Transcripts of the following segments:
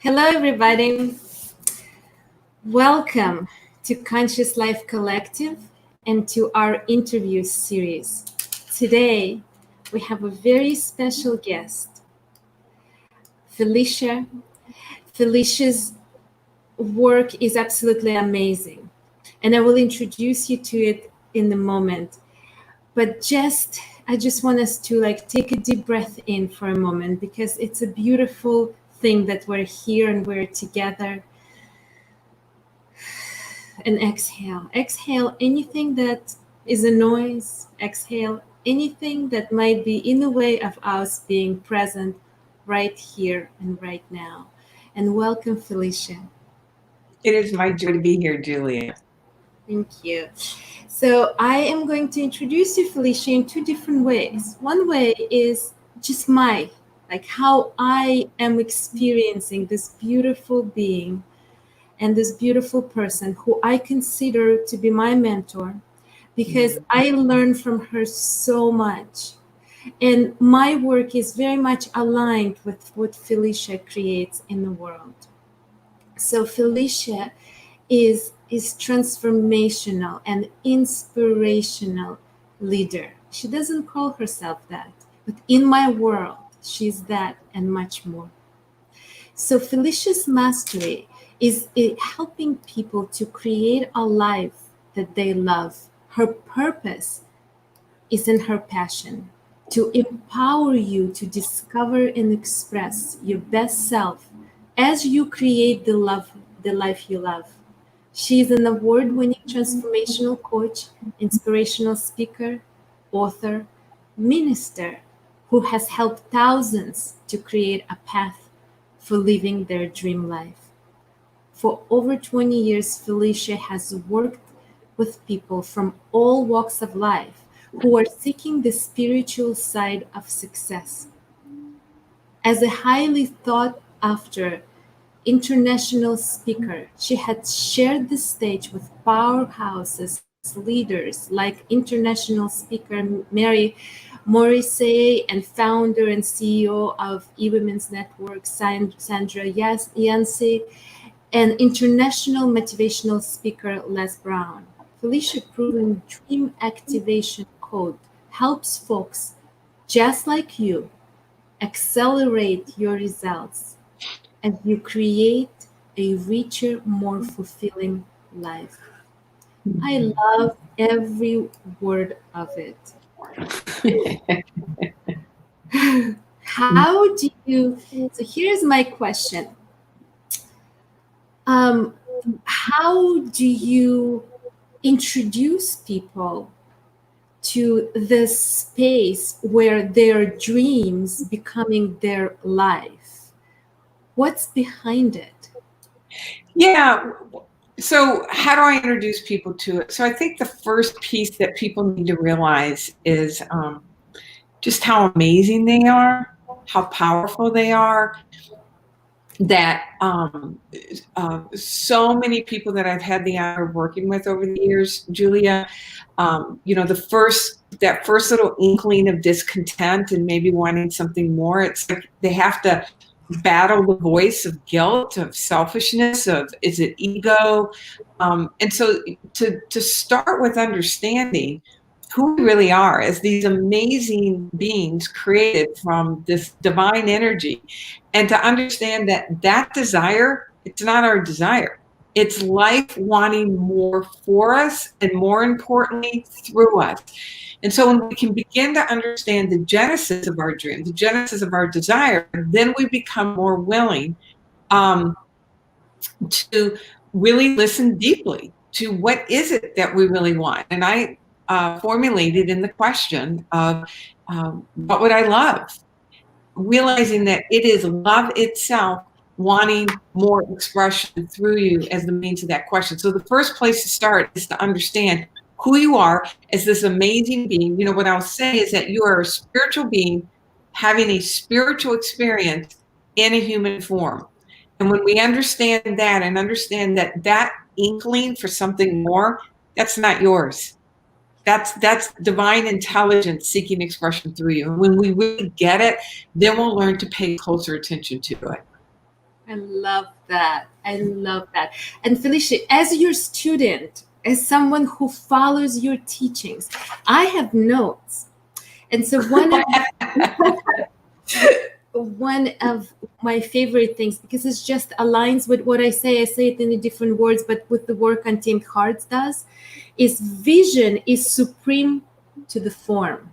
Hello, everybody. Welcome to Conscious Life Collective and to our interview series. Today, we have a very special guest, Felicia. Felicia's work is absolutely amazing, and I will introduce you to it in a moment. But I just want us to take a deep breath in for a moment, because it's a beautiful thing that we're here and we're together. And exhale. Exhale anything that is a noise. Exhale anything that might be in the way of us being present right here and right now. And welcome, Felicia. It is my joy to be here, Julia. Thank you. So I am going to introduce you, Felicia, in two different ways. One way is just how I am experiencing this beautiful being and this beautiful person who I consider to be my mentor, because I learned from her so much. And my work is very much aligned with what Felicia creates in the world. So Felicia is transformational and inspirational leader. She doesn't call herself that, but in my world, she's that and much more. So Felicia's mastery is helping people to create a life that they love. Her purpose is in her passion to empower you to discover and express your best self as you create the life you love. She is an award-winning transformational coach, inspirational speaker, author, minister, who has helped thousands to create a path for living their dream life. For over 20 years, Felicia has worked with people from all walks of life who are seeking the spiritual side of success. As a highly sought after international speaker, she has shared the stage with powerhouses, leaders like international speaker Mary Morrissey and founder and CEO of eWomen's Network, Sandra Yancey, and international motivational speaker Les Brown. Felicia proven dream activation code helps folks just like you accelerate your results as you create a richer, more fulfilling life. I love every word of it. So here's my question. How do you introduce people to this space where their dreams becoming their life? What's behind it? Yeah. So how do I introduce people to it? So I think the first piece that people need to realize is just how amazing they are, how powerful they are, that so many people that I've had the honor of working with over the years, Julia, that first little inkling of discontent and maybe wanting something more, it's like they have to battle the voice of guilt, of selfishness, of is it ego? And so to start with understanding who we really are as these amazing beings created from this divine energy, and to understand that desire, it's not our desire. It's life wanting more for us, and more importantly, through us. And so when we can begin to understand the genesis of our dream, the genesis of our desire, then we become more willing to really listen deeply to what is it that we really want. And I formulated in the question of what would I love? Realizing that it is love itself wanting more expression through you as the means of that question. So the first place to start is to understand who you are as this amazing being. You know, what I'll say is that you are a spiritual being having a spiritual experience in a human form. And when we understand that and understand that inkling for something more, that's not yours. That's divine intelligence seeking expression through you. And when we really get it, then we'll learn to pay closer attention to it. I love that. I love that. And Felicia, as your student, as someone who follows your teachings, I have notes. And so one of my favorite things, because it just aligns with what I say it in different words, but with the work Untamed Hearts does, is vision is supreme to the form.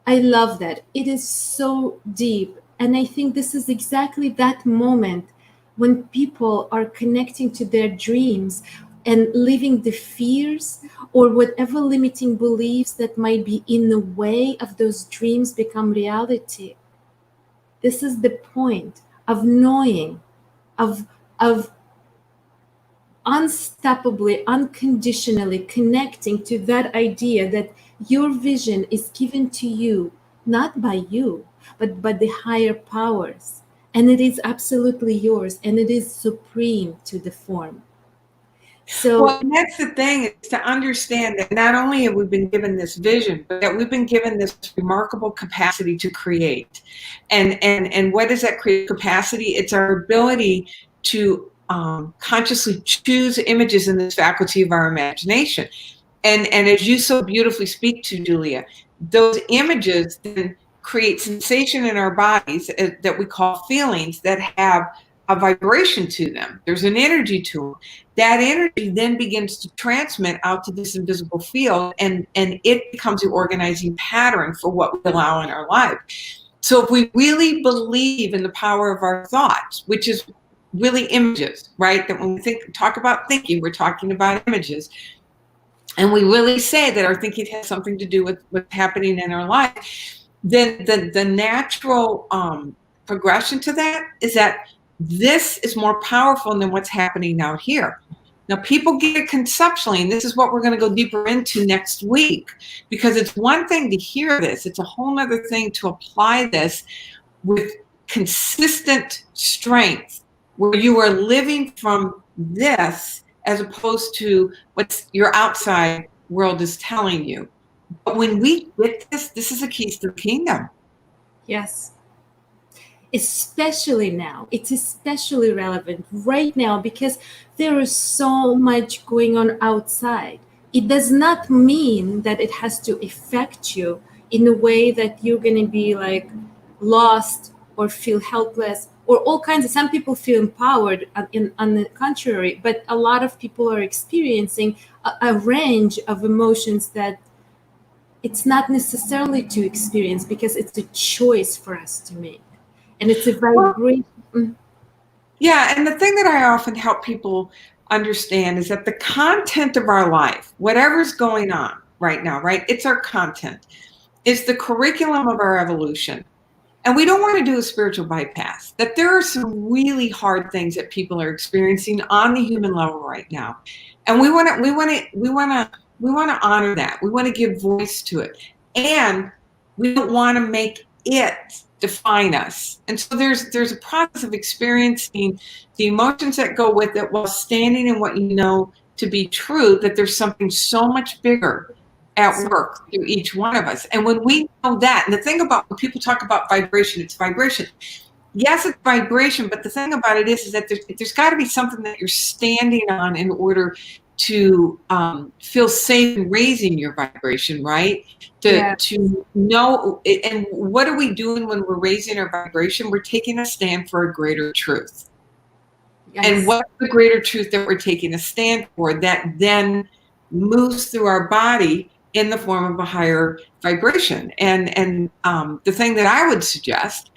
I love that. It is so deep. And I think this is exactly that moment when people are connecting to their dreams and leaving the fears or whatever limiting beliefs that might be in the way of those dreams become reality. This is the point of knowing, of unstoppably, unconditionally connecting to that idea that your vision is given to you, not by you, but by the higher powers. And it is absolutely yours, and it is supreme to the form. So, well, and that's the thing, is to understand that not only have we been given this vision, but that we've been given this remarkable capacity to create. And what is that creative capacity? It's our ability to consciously choose images in this faculty of our imagination. And as you so beautifully speak to, Julia, those images then create sensation in our bodies that we call feelings that have a vibration to them. There's an energy to them. That energy then begins to transmit out to this invisible field, and it becomes the organizing pattern for what we allow in our life. So if we really believe in the power of our thoughts, which is really images, right? That when we talk about thinking, we're talking about images. And we really say that our thinking has something to do with what's happening in our life, then the natural progression to that is that this is more powerful than what's happening out here. Now, people get it conceptually, and this is what we're going to go deeper into next week, because it's one thing to hear this. It's a whole other thing to apply this with consistent strength, where you are living from this as opposed to what your outside world is telling you. But when we get this is a keys to the kingdom. yes, especially now, it's especially relevant right now because there is so much going on outside. It does not mean that it has to affect you in a way that you're going to be like lost or feel helpless or all kinds of, some people feel empowered on the contrary, but a lot of people are experiencing a range of emotions that it's not necessarily to experience because it's a choice for us to make. And it's a vibration. Yeah, and the thing that I often help people understand is that the content of our life, whatever's going on right now, right? It's our content. It's the curriculum of our evolution. And we don't want to do a spiritual bypass. That there are some really hard things that people are experiencing on the human level right now. And we want to honor that. We want to give voice to it. And we don't want to make it define us. And so there's a process of experiencing the emotions that go with it while standing in what you know to be true, that there's something so much bigger at work through each one of us. And when we know that, and the thing about when people talk about vibration, it's vibration. Yes, it's vibration, but the thing about it is that there's got to be something that you're standing on in order to feel safe in raising your vibration, right? To know, and what are we doing when we're raising our vibration? We're taking a stand for a greater truth. Yes. And what's the greater truth that we're taking a stand for that then moves through our body in the form of a higher vibration? And the thing that I would suggest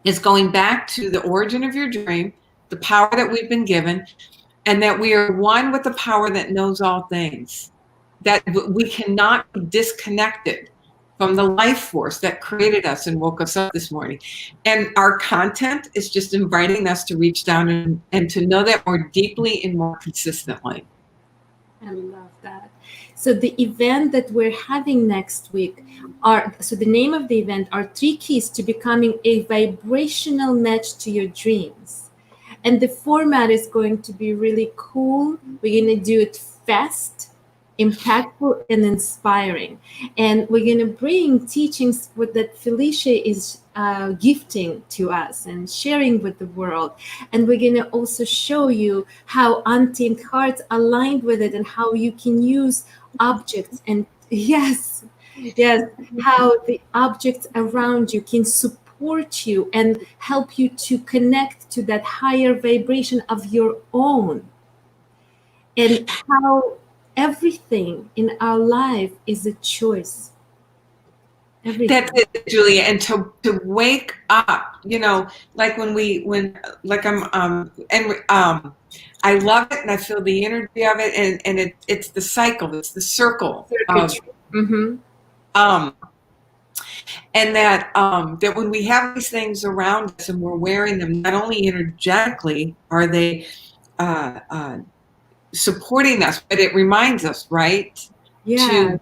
is going back to the origin of your dream, the power that we've been given, and that we are one with the power that knows all things, that we cannot be disconnected from the life force that created us and woke us up this morning. And our content is just inviting us to reach down and to know that more deeply and more consistently. I love that. So the event that we're having next week so the name of the event are 3 keys to becoming a vibrational match to your dreams. And the format is going to be really cool. We're going to do it fast impactful and inspiring. And we're going to bring teachings with that Felicia is gifting to us and sharing with the world. And we're going to also show you how Untamed Hearts aligned with it and how you can use objects and yes, yes, how the objects around you can support you and help you to connect to that higher vibration of your own, and how everything in our life is a choice. Everything. That's it, Julia. And to wake up, like like I love it and I feel the energy of it, and it's the cycle, it's the circle of and that when we have these things around us and we're wearing them, not only energetically are they supporting us, but it reminds us, right? Yeah. To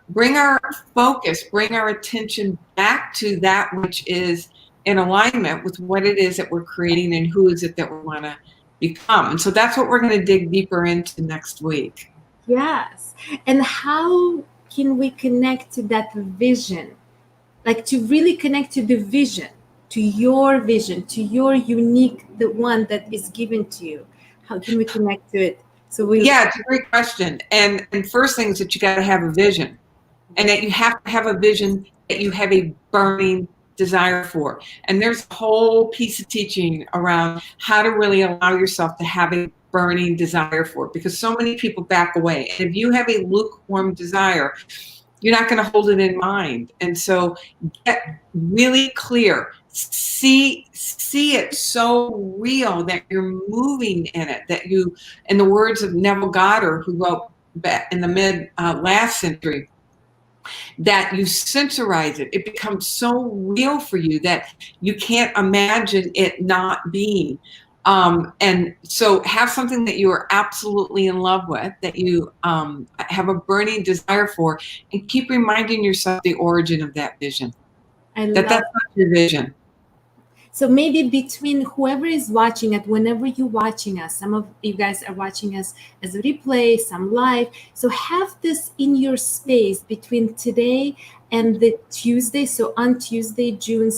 bring our focus, bring our attention back to that which is in alignment with what it is that we're creating and who is it that we want to become. And so that's what we're going to dig deeper into next week. Yes. And how can we connect to that vision? Like to really connect to the vision, to your vision, to your unique, the one that is given to you. How can we connect to it? Yeah, it's a great question. And first thing is that you got to have a vision, and that you have to have a vision that you have a burning desire for. And there's a whole piece of teaching around how to really allow yourself to have a burning desire for it, because so many people back away. And if you have a lukewarm desire, you're not going to hold it in mind. And so get really clear. See it so real that you're moving in it, that you, in the words of Neville Goddard, who wrote back in the mid last century, that you sensorize it. It becomes so real for you that you can't imagine it not being. And so have something that you are absolutely in love with, that you have a burning desire for, and keep reminding yourself the origin of that vision. That's not your vision. So maybe between whoever is watching it, whenever you're watching us, some of you guys are watching us as a replay, some live. So have this in your space between today and the Tuesday. So on Tuesday, July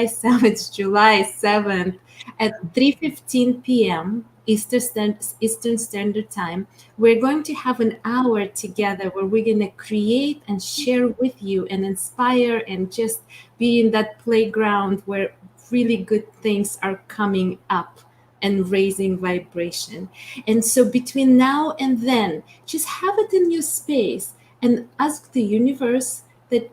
7th, July 7th at 3:15 p.m. Eastern Standard Time, we're going to have an hour together where we're going to create and share with you and inspire and just be in that playground where really good things are coming up and raising vibration. And so between now and then, just have it in your space and ask the universe that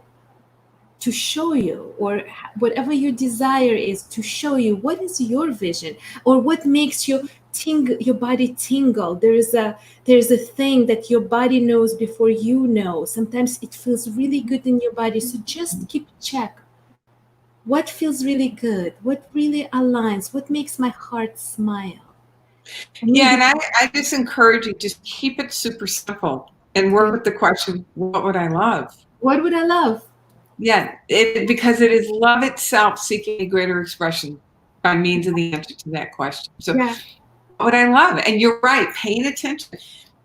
to show you, or whatever your desire is, to show you what is your vision, or what makes your body tingle. There's a thing that your body knows before you know. Sometimes it feels really good in your body, so just keep check. What feels really good? What really aligns? What makes my heart smile? Yeah, and I just encourage you, just keep it super simple and work with the question, what would I love? What would I love? Yeah, because it is love itself seeking a greater expression by means of the answer to that question. So what would I love? And you're right, paying attention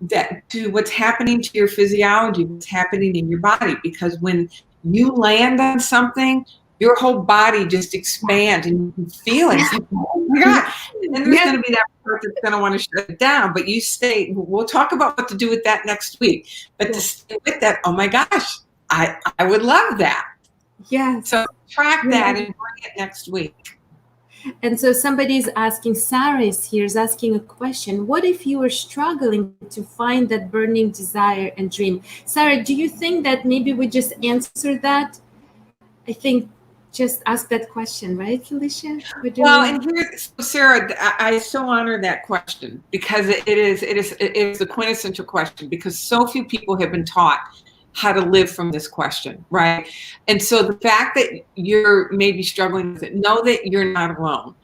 to what's happening to your physiology, what's happening in your body, because when you land on something, your whole body just expands and you can feel it. It's like, oh my God. And then there's going to be that part that's going to want to shut it down. But you stay, we'll talk about what to do with that next week. But to stay with that, oh my gosh, I would love that. Yeah. So track that and bring it next week. And so somebody's asking, Sarah is here, is asking a question. What if you are struggling to find that burning desire and dream? Sarah, do you think that maybe we just answer that? I think just ask that question, right, Felicia? Well, and here, Sarah, I so honor that question, because it is the quintessential question, because so few people have been taught how to live from this question, right? And so the fact that you're maybe struggling with it, know that you're not alone.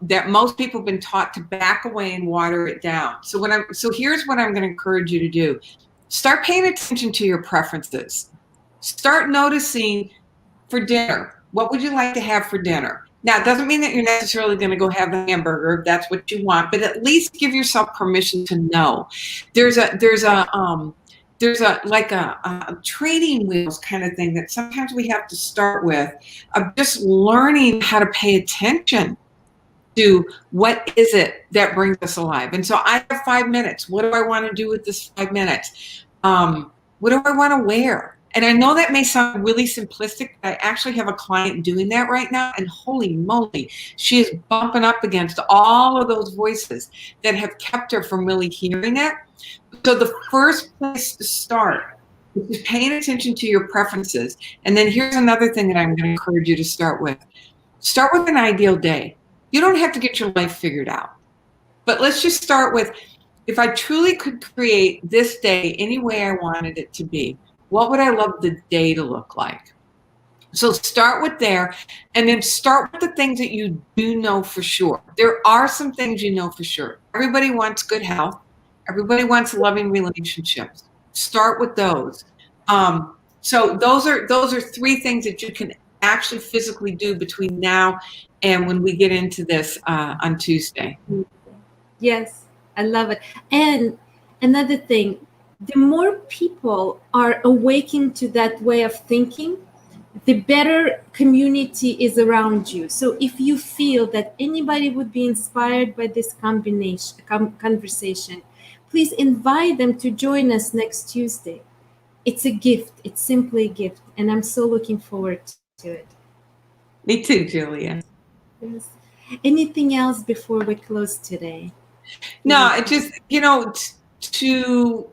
That most people have been taught to back away and water it down. So here's what I'm going to encourage you to do. Start paying attention to your preferences. Start noticing for dinner, what would you like to have for dinner? Now, it doesn't mean that you're necessarily going to go have a hamburger if that's what you want, but at least give yourself permission to know. There's a training wheels kind of thing that sometimes we have to start with, of just learning how to pay attention to what is it that brings us alive. And so I have 5 minutes. What do I want to do with this 5 minutes? What do I want to wear? And I know that may sound really simplistic, but I actually have a client doing that right now, and holy moly, she is bumping up against all of those voices that have kept her from really hearing it. So the first place to start is paying attention to your preferences. And then here's another thing that I'm going to encourage you to start with. Start with an ideal day. You don't have to get your life figured out. But let's just start with, if I truly could create this day any way I wanted it to be, what would I love the day to look like? So start with there, and then start with the things that you do know for sure. There are some things you know for sure. Everybody wants good health. Everybody wants loving relationships. Start with those. So those are 3 things that you can actually physically do between now and when we get into this on Tuesday. Yes, I love it. And another thing, the more people are awakened to that way of thinking, the better community is around you. So if you feel that anybody would be inspired by this conversation, please invite them to join us next Tuesday. It's a gift. It's simply a gift. And I'm so looking forward to it. Me too, Julia. Yes. Anything else before we close today? No, it just, to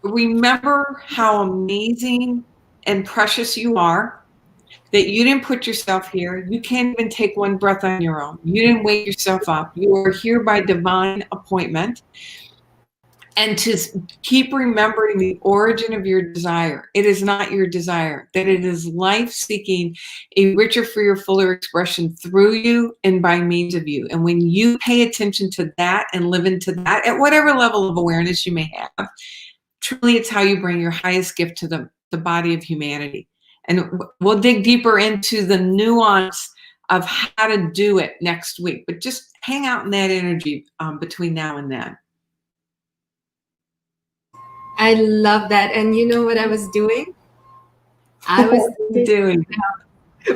remember how amazing and precious you are, that you didn't put yourself here. You can't even take one breath on your own. You didn't wake yourself up. You are here by divine appointment. And to keep remembering the origin of your desire. It is not your desire, that it is life seeking a richer, freer, fuller expression through you and by means of you. And when you pay attention to that and live into that at whatever level of awareness you may have, truly it's how you bring your highest gift to the body of humanity. And we'll dig deeper into the nuance of how to do it next week. But just hang out in that energy between now and then. I love that. And you know what I was doing? I was doing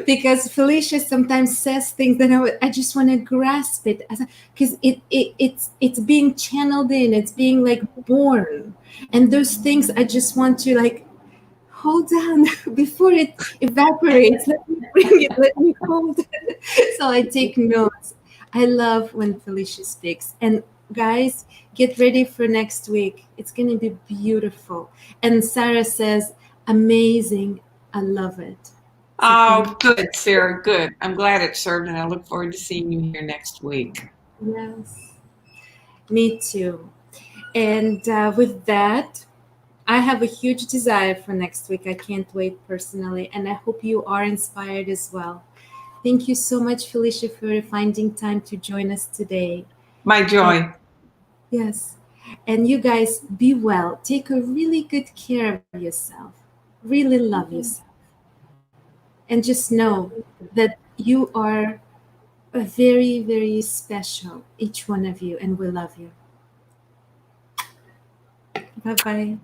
because Felicia sometimes says things that I just want to grasp it, because it's being channeled in, it's being like born, and those things I just want to like hold down before it evaporates. Let me bring it. Let me hold it. So I take notes. I love when Felicia speaks. And guys, get ready for next week. It's going to be beautiful. And Sarah says, amazing. I love it. Oh, good, Sarah. Good. I'm glad it served, and I look forward to seeing you here next week. Yes, me too. And with that, I have a huge desire for next week. I can't wait personally, and I hope you are inspired as well. Thank you so much, Felicia, for finding time to join us today. My joy. Yes. And you guys, be well. Take a really good care of yourself. Really love yourself. And just know that you are very, very special, each one of you, and we love you. Bye-bye.